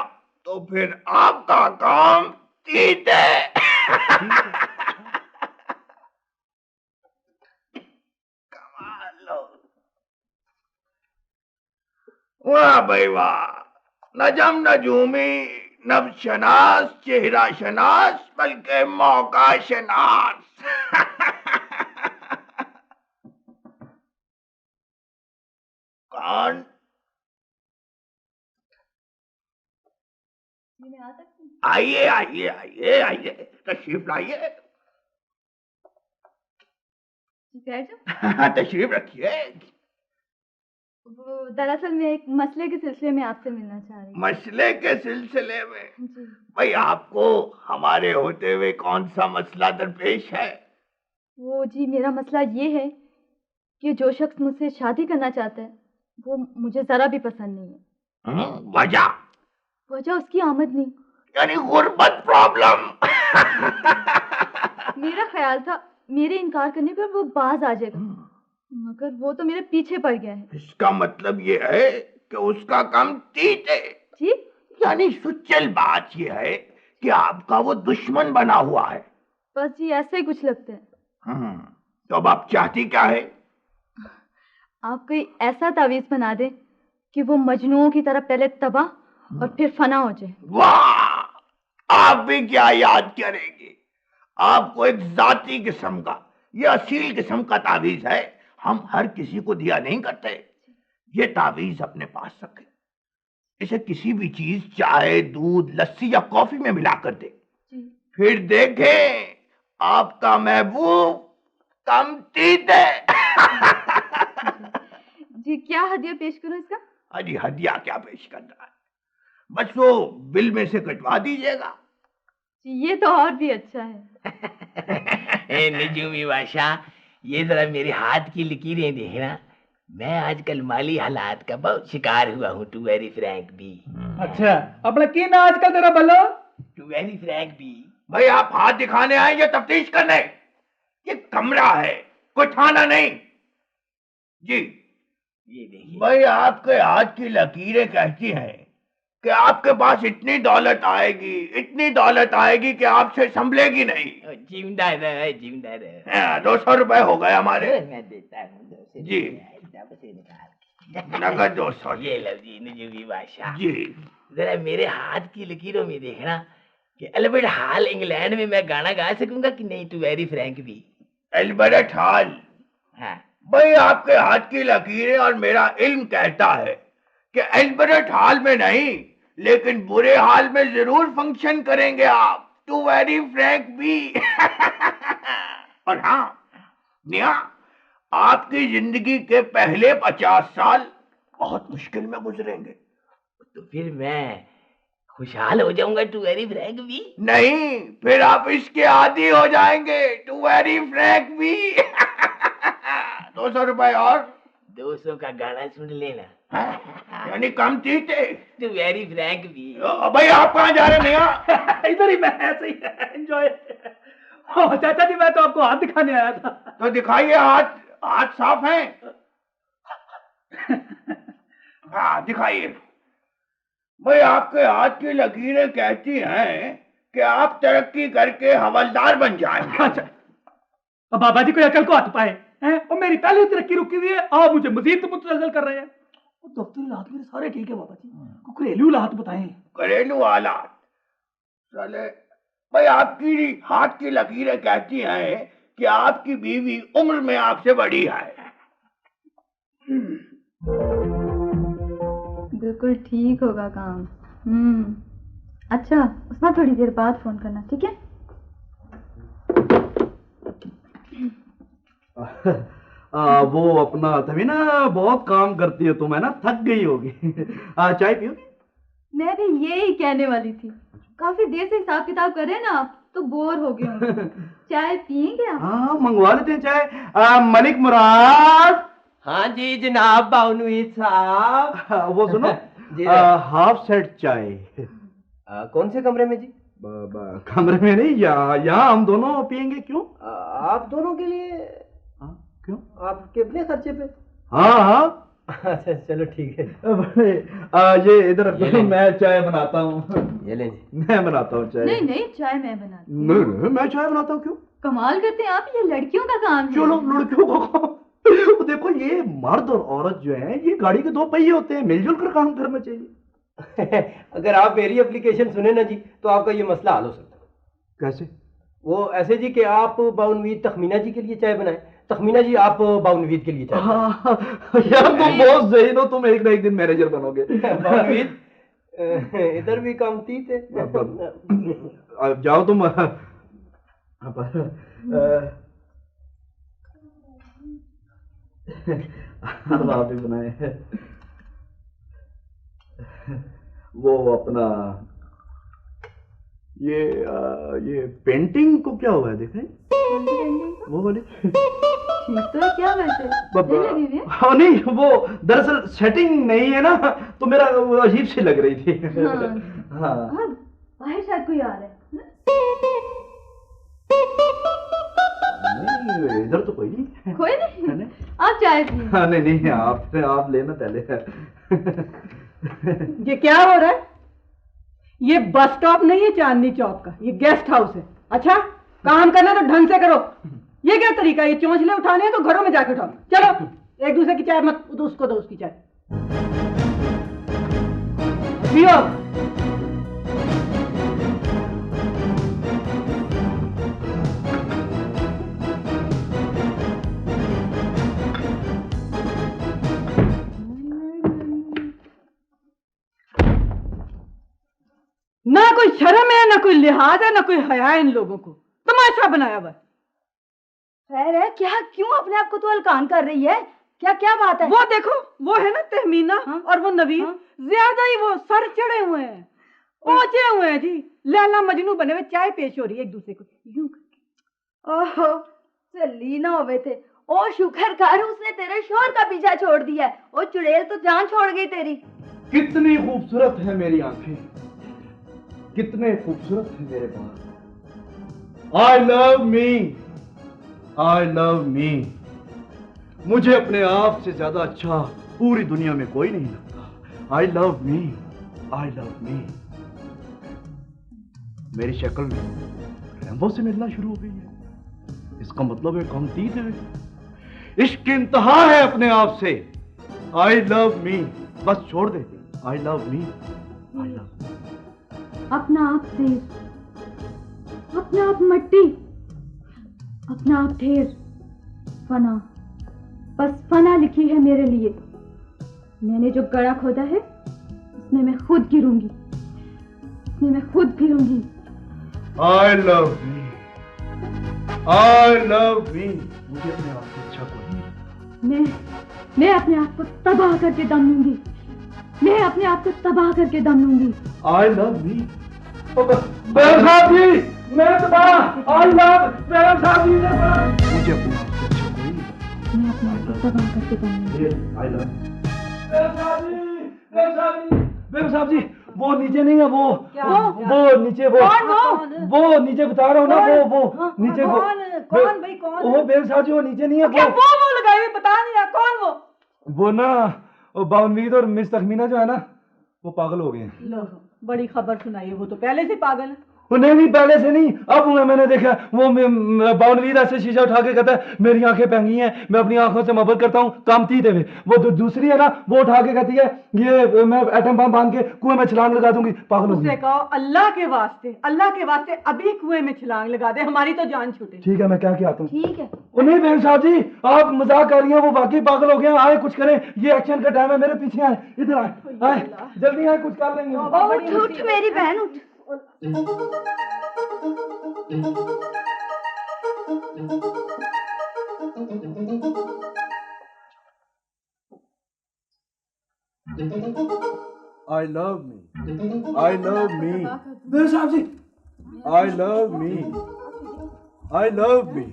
तो फिर आपका काम तीत है। कमाल हो। वाह भाई वाह, नजम नजूमी, नब शनास, चेहरा शनास, बल्कि मौका शनास। कौन? आइए आइए आइए आइए, तशरीफ लाइए। तशरीफ रखिए। दरअसल मैं एक मसले के सिलसिले में आपसे मिलना चाह रही हूँ। मसले के सिलसिले में? जी। भाई आपको हमारे होते हुए कौन सा मसला दरपेश है? वो जी, मेरा मसला ये है कि जो शख्स मुझसे शादी करना चाहता है वो मुझे जरा भी पसंद नहीं है। वजह? वजह उसकी आमदनी, यानी गुर्बत प्रॉब्लम। मेरा ख्याल था मेरे इनकार करने पर वो बाज आ जाएगा, मगर वो तो मेरे पीछे पड़ गया है। इसका मतलब ये है कि उसका काम तीत है। जी? यानी सुचल बात ये है कि आपका वो दुश्मन बना हुआ है। बस जी, ऐसा ही कुछ लगता है। तो अब आप चाहती क्या है? आप कोई ऐसा तावीज बना दे कि वो मजनूओं की तरह पहले तबाह और फिर फना हो जाए। वाह, आप भी क्या याद करेंगे। आपको एक जाती किस्म का, ये असील किस्म का तावीज है, हम हर किसी को दिया नहीं करते। ये तावीज अपने पास रखें, इसे किसी भी चीज, चाय, दूध, लस्सी या कॉफी में मिला कर दे, फिर देखें आपका महबूब कम तीत है। जी, क्या हदिया पेश करूं इसका? अजी हदिया क्या पेश करना है, बस वो बिल में से कटवा दीजिएगा। ये तो और भी अच्छा है। निजूमी बादशाह, ये जरा मेरे हाथ की लकीरें देखना, मैं आजकल माली हालात का बहुत शिकार हुआ हूँ, टू वेरी फ्रैंक भी। अच्छा, अपना की ना आजकल तेरा बलो? टू वेरी फ्रैंक भी। भाई आप हाथ दिखाने आए या तफ्तीश करने? ये कमरा है, कोई थाना नहीं। जी ये देखिए भाई, आपके हाथ की लकीरें कहती हैं कि आपके पास इतनी दौलत आएगी, इतनी दौलत आएगी कि आपसे संभलेगी नहीं। जिंदा रहे, जिंदा रहे। 200 रुपए हो गए हमारे। मैं देता हूँ जी, नगद 200। ये लो जी निजूमी बादशाह जी। जरा मेरे हाथ की लकीरों में देखना कि अल्बर्ट हॉल इंग्लैंड में मैं गाना गा सकूंगा कि नहीं, टू वेरी फ्रैंक भी। Albert hall? हाँ भाई आपके हाथ की लकीरें और मेरा इल्म कहता है कि अल्बर्ट हॉल में नहीं, लेकिन बुरे हाल में जरूर फंक्शन करेंगे आप, टू वेरी फ्रैंक भी। और हाँ निया, आपकी जिंदगी के पहले 50 साल बहुत मुश्किल में गुजरेंगे। तो फिर मैं खुशहाल हो जाऊंगा टू वेरी फ्रैंक भी। नहीं, फिर आप इसके आदी हो जाएंगे, टू वेरी फ्रैंक भी। 200 रुपए और 200 का गाना सुन लेना। यानी कम चीते। टू वेरी फ्रैंक भी। भाई आप कहाँ जा रहे हैं? इधर ही मैं ऐसे ही एंजॉय। चाचा जी मैं तो आपको हाथ दिखाने आया था। तो दिखाइए हाथ। हाथ साफ है? हाँ दिखाइए। भाई आपके हाथ की लकीरें कहती हैं कि आप तरक्की करके हवलदार बन जाएंगे। अच्छा, अब बाबा जी कोई अकल को हाथ पाए हैं? और मेरी पहले ही तरक्की रुकी हुई है, आप मुझे मजीद मुतज़िल कर रहे हैं। दफ्तरी हालात मेरे सारे ठीक है बाबा जी, को घरेलू हालात बताएं। घरेलू हालात चले भाई, आपकी हाथ की लकीरें कहती हैं कि आपकी बीवी उम्र में आपसे बड़ी है। बिल्कुल ठीक होगा काम। अच्छा उस्मा थोड़ी देर बाद फोन करना, ठीक है? वो अपना तभी ना बहुत काम करती हो तुम, है ना, थक गई होगी। चाय पियोगी? मैं भी यही कहने वाली थी, काफी देर से हिसाब किताब कर रहे हैं ना आप, तो बोर हो गए होंगे। चाय पियेंगे आप? हाँ मंगवा लेते हैं चाय। मलिक मुराद। हाँ जी जनाब बाउनवीद साहब। वो सुनो हाफ सेट चाय। कौन से कमरे में जी? कमरे में नहीं, यहाँ हम दोनों पियेंगे। क्यों? आप दोनों के लिए? क्यों? आपके अपने खर्चे पे? हाँ हाँ। अच्छा चलो ठीक है। ये इधर रखो, मैं चाय बनाता हूँ। ये ले जी। मैं बनाता हूँ चाय। नहीं नहीं चाय मैं बनाती हूँ। नहीं मैं चाय बनाता हूँ। क्यों? कमाल करते हैं आप, ये लड़कियों का काम है। चलो लड़कियों का देखो, ये मर्द और औरत जो है ये गाड़ी के 2 पहिए होते हैं, मिलजुल कर काम करना चाहिए। अगर आप मेरी एप्लीकेशन सुने ना जी तो आपका ये मसला हल हो सकता है। कैसे? वो ऐसे जी कि आप बाउनवीद तखमीना जी के लिए चाय बनाएं, तखमीना जी आप बाउनवीद के लिए चाय बनाएं। यार तुम बहुत ज़हीन हो, तुम एक ना एक दिन मैनेजर बनोगे। बाउनवीद इधर भी काम तीत है। जाओ तुम। आप भी बनाए। वो अपना ये पेंटिंग को क्या हुआ है देखें? वो वाली ठीक तो है क्या वैसे? हाँ नहीं, वो दरअसल सेटिंग नहीं है ना, तो मेरा वो अजीब सी लग रही थी। हाँ बाहर शायद कोई आ रहा है। नहीं इधर तो कोई नहीं। कोई नहीं? आप चाय पिए। हाँ नहीं आप लेना पहले। ये क्या हो रहा है? ये बस स्टॉप नहीं है चांदनी चौक का, ये गेस्ट हाउस है। अच्छा काम करना तो ढंग से करो। ये क्या तरीका है? ये चोंचले उठाने हैं तो घरों में जाके उठाओ। चलो एक दूसरे की चाय मत दो, उसको दो उसकी चाय पियो। ना कोई शर्म है, ना कोई लिहाज है, ना कोई हया है इन लोगों को। तमाशा बनाया हुआ। खैर है क्या? क्यों अपने आप को तो हल्कान कर रही है? क्या क्या बात है? वो देखो, वो है ना तहमीना और वो नवीन, ज्यादा ही वो सर चढ़े हुए हैं, पहुंचे हुए हैं जी। लैला मजनू बने हुए चाय पेश हो रही है एक दूसरे को यूं करके। ओहो चली ना होवे थे। ओ शुक्र कर उसने तेरे शोर का पीछा छोड़ दिया है। ओ चुड़ैल तो जान छोड़ गई तेरी। कितनी खूबसूरत है मेरी आंखें, कितने खूबसूरत है मेरे बाल। I love me, I love me. मुझे अपने आप से ज्यादा अच्छा पूरी दुनिया में कोई नहीं लगता। I love me, I love me. मेरी शक्ल रैम्बो से मिलना शुरू हो गई है। इसका मतलब है कम तीत है। इश्क इंतहा है अपने आप से। आई लव मी, बस छोड़ दे। I love me, I love me. अपना आप ढेर, अपना आप मट्टी, अपना आप ढेर, फना, बस फना लिखी है मेरे लिए। मैंने जो गड़ा खोदा है उसमें मैं खुद गिरूंगी, उसमें मैं खुद गिरूंगी। I love me, I love me। मुझे अपने आप से अच्छा कोई नहीं। मैं अपने आप को तबाह करके दम लूंगी, मैं अपने आप को तबाह करके दम लूंगी। I love me. बेगम साहब जी, मैं तबाह। आई लव बेगम साहब जी से मुझे अपने आप से अच्छा कोई नहीं। मैं अपने आप को तबाह करके कहूँगी। आई लव बेगम साहब जी, बेगम साहब जी, बेगम साहब जी, वो नीचे नहीं है, वो नीचे, वो नीचे बता रहा हूँ ना, वो नीचे, कौन भाई कौन? वो बेगम साहब जी वो नीचे नहीं है, वो लगाई बता नहीं रहा कौन वो ना वो बाउनवीद और मिस तखमीना जो है ना वो पागल हो गए हैं। लो बड़ी खबर सुनाई है, वो तो पहले से पागल है। नहीं पहले से नहीं, अब मैंने देखा वो बाउनवीद ऐसे शीशा उठा के कहता है मेरी आंखें पेंगी हैं, मैं अपनी आंखों से मोहब्बत करता हूँ, काम तीते हुए। वो दूसरी है ना, वो उठा के कहती है ये मैं एटम बम बांध के कुएं में छलांग लगा दूंगी। पागल हो उससे कहो अल्लाह के वास्ते अभी कुएं में छलांग लगा दे, हमारी तो जान छूटे। ठीक है मैं क्या आता हूँ। ठीक है। नहीं बेगम साहब जी आप मजाक कर रही हैं, वो बाकी पागल हो गए। आए कुछ करें, ये एक्शन का टाइम है, मेरे पीछे आए, इधर आए जल्दी आए, कुछ कर लेंगे। उठ मेरी बहन उठ। I love me. I love me. बेगम साहब जी I love me. I love me.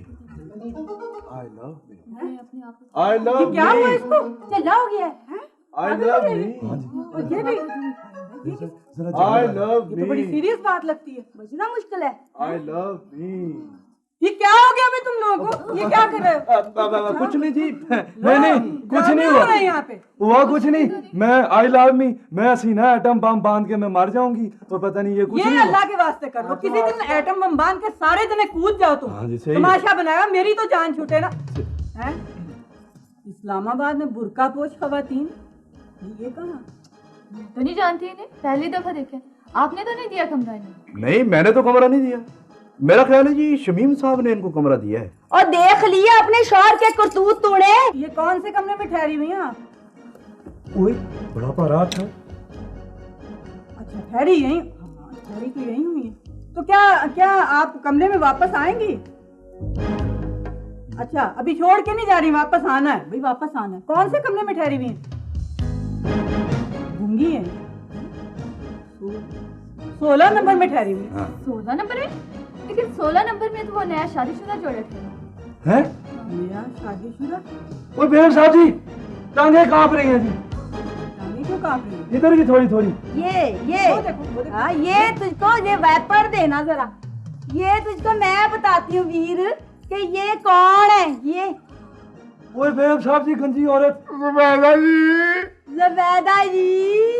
I love me. I love क्या हुआ me. इसको? चला हो गया है? I love me. और ये भी I love ये तो बड़ी me. सीरियस बात लगती है। बचना मुश्किल है। I love me. ये क्या हो गया अभी तुम लोगों को? ये क्या कर रहे हो? कुछ नहीं जी, नहीं कुछ नहीं हो रहा है यहाँ पे। हुआ कुछ नहीं, मैं आई लव मी, मैं सीना एटम बम बांध के मैं मर जाऊंगी और पता नहीं ये कुछ ये नहीं अल्लाह के वास्ते कर लो, किसी दिन एटम बम बांध के सारे जने कूद जाओ तुम। हाँ जी, सही है। तमाशा बनाया, मेरी तो जान छूटे ना। हैं? इस्लामाबाद में बुर्का पोश खवातीन, ये कहाँ? मैं तो नहीं जानती इन्हें, पहली दफा देखे। आपने तो नहीं दिया कमरा इन्हें? नहीं मैंने तो कमरा नहीं दिया, मेरा ख्याल है जी शमीम साहब ने इनको कमरा दिया है। और देख लिया अपने शौहर के करतूत तूने। ये कौन से कमरे में ठहरी हुई हैं आप? ओए बड़ा पारा था। अच्छा ठहरी यहीं, ठहरी तो यहीं हुई है। तो क्या आप कमरे में वापस आएंगी? अच्छा अभी छोड़ के नहीं जा रही, वापस आना है भाई, वापस आना है। कौन से कमरे में ठहरी हुई हैं? गूंगी है। 16 नंबर में ठहरी हुई। 16 नंबर में? लेकिन 16 नंबर में तो वो नया शादीशुदा जोड़ा थे। हैं? नया शादीशुदा? ओए बेगम साहब जी टांगे कांप रही हैं जी। टांगे क्यों कांप रही हैं? इधर की थोड़ी थोड़ी। ये तुझको ये वैपर देना जरा। ये तुझको मैं बताती हूँ वीर कि ये कौन है। ये ओए बेगम साहब जी गंजी औरत। ज़ुबैदा जी